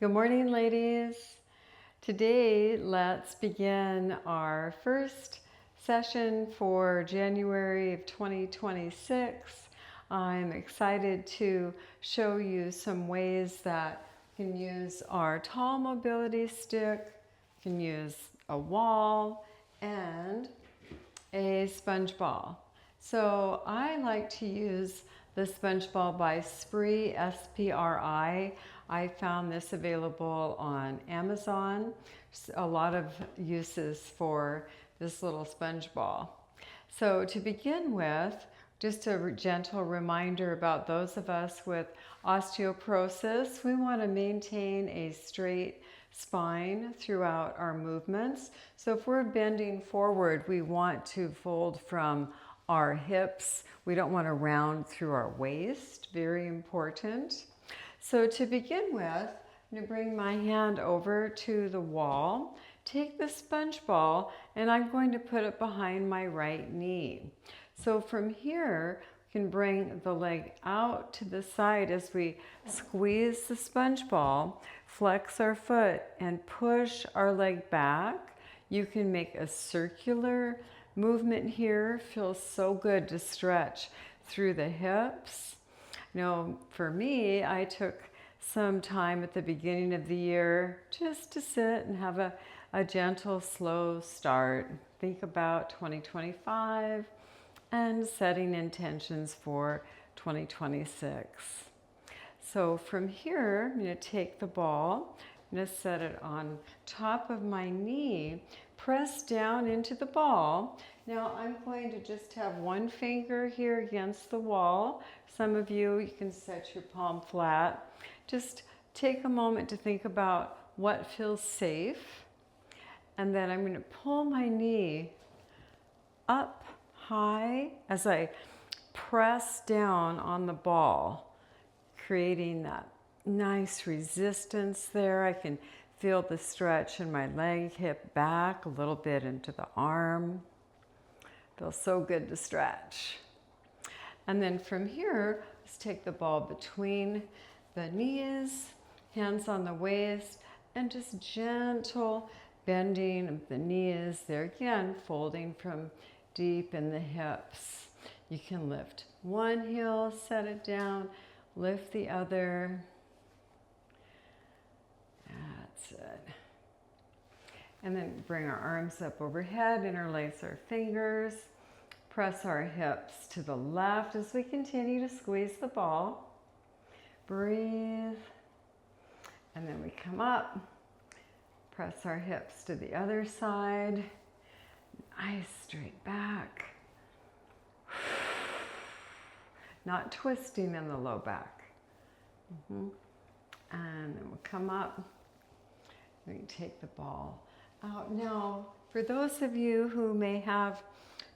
Good morning, ladies. Today, let's begin our first session for January of 2026. I'm excited to show you some ways that you can use our tall mobility stick, you can use a wall, and a sponge ball. So I like to use the sponge ball by Spree, S-P-R-I. I found this available on Amazon. A lot of uses for this little sponge ball. So to begin with, just a gentle reminder about those of us with osteoporosis. We want to maintain a straight spine throughout our movements. So if we're bending forward, we want to fold from our hips. We don't want to round through our waist. Very important. So to begin with, I'm going to bring my hand over to the wall, take the sponge ball, and I'm going to put it behind my right knee. So from here, we can bring the leg out to the side as we squeeze the sponge ball, flex our foot, and push our leg back. You can make a circular movement here. Feels so good to stretch through the hips. You know, for me, I took some time at the beginning of the year just to sit and have a gentle, slow start. Think about 2025 and setting intentions for 2026. So from here, I'm going to take the ball, I'm going to set it on top of my knee, press down into the ball. Now I'm going to just have one finger here against the wall. Some of you can set your palm flat. Just take a moment to think about what feels safe. And then I'm going to pull my knee up high as I press down on the ball, creating that nice resistance there. I can feel the stretch in my leg, hip back, a little bit into the arm. Feels so good to stretch. And then from here, let's take the ball between the knees, hands on the waist, and just gentle bending of the knees. There again, folding from deep in the hips. You can lift one heel, set it down, lift the other. That's it. And then bring our arms up overhead, interlace our fingers, press our hips to the left as we continue to squeeze the ball. Breathe. And then we come up, press our hips to the other side. Nice straight back. Not twisting in the low back. And then we'll come up. We can take the ball out. Now, for those of you who may have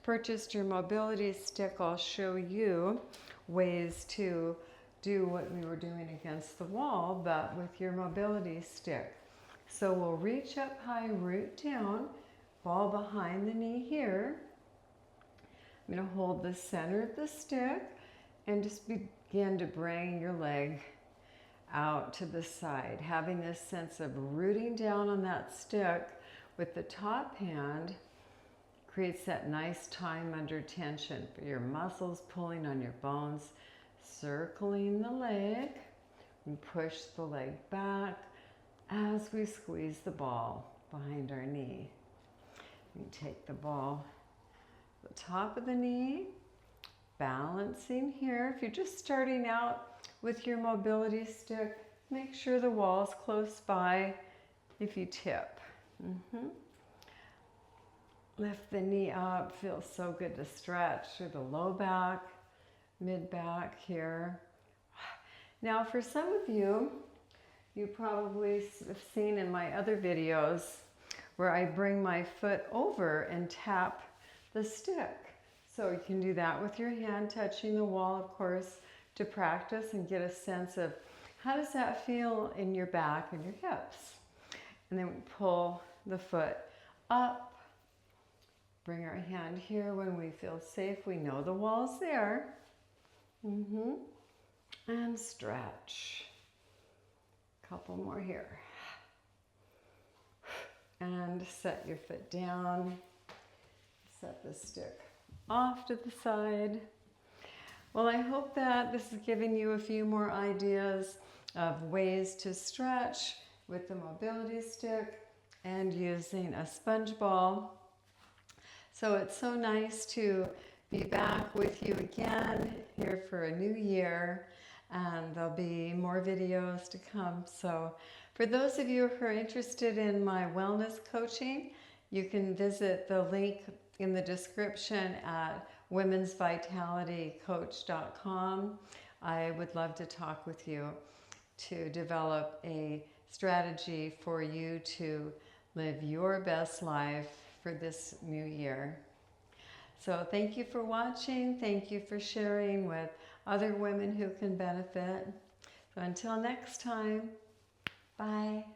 purchased your mobility stick, I'll show you ways to do what we were doing against the wall, but with your mobility stick. So we'll reach up high, root down, ball behind the knee here. I'm going to hold the center of the stick and just begin to bring your leg out to the side, having this sense of rooting down on that stick with the top hand. Creates that nice time under tension for your muscles pulling on your bones, circling the leg. And push the leg back as we squeeze the ball behind our knee. You take the ball to the top of the knee, balancing here. If you're just starting out with your mobility stick, make sure the wall is close by if you tip. Lift the knee up, feels so good to stretch through the low back, mid back here. Now for some of you, you probably have seen in my other videos where I bring my foot over and tap the stick. So you can do that with your hand touching the wall, of course, to practice and get a sense of how does that feel in your back and your hips. And then we pull the foot up. Bring our hand here when we feel safe. We know the wall's there. And stretch. A couple more here. And set your foot down. Set the stick off to the side. Well, I hope that this is giving you a few more ideas of ways to stretch with the mobility stick and using a sponge ball. So it's so nice to be back with you again here for a new year, and there'll be more videos to come. So for those of you who are interested in my wellness coaching, you can visit the link in the description at womensvitalitycoach.com. I would love to talk with you to develop a strategy for you to live your best life for this new year. So thank you for watching. Thank you for sharing with other women who can benefit. So until next time, bye.